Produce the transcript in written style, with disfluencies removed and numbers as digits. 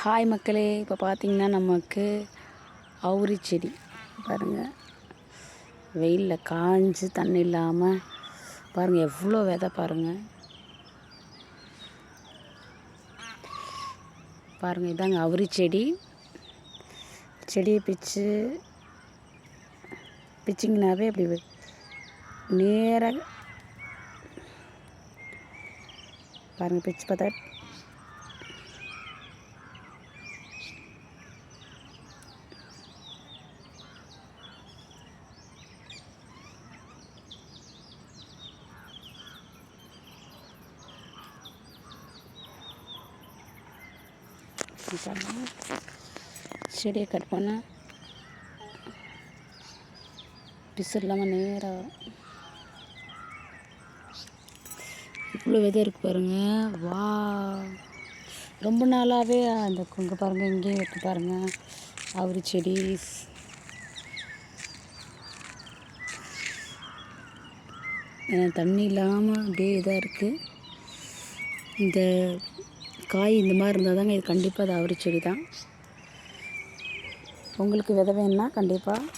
Hi மக்களே, இப்போ பார்த்திங்கன்னா நமக்கு அவுரி செடி பாருங்கள், வெயிலில் காஞ்சு தண்ணி இல்லாமல் பாருங்கள் எவ்வளோ விதை பாருங்கள். பாருங்கள் இதாங்க அவுரி செடி. செடியை பிச்சிங்கனாவே அப்படி நேராக பாருங்கள், பிச்சு பார்த்தா செடியை கட் பண்ணால் பிசு இல்லாமல் நேராக வரும். இவ்வளோ விதை இருக்குது பாருங்கள். வா, ரொம்ப நாளாகவே அந்த கொங்கு பாருங்கள், இங்கேயும் இருக்குது பாருங்கள் அவுரி செடி. தண்ணி இல்லாமல் அப்படியே இதாக இருக்குது. இந்த காய் இந்த மாதிரி இருந்தால் தாங்க இது கண்டிப்பாக அது அவுரி செடி தான். உங்களுக்கு விதை வேணுன்னா கண்டிப்பாக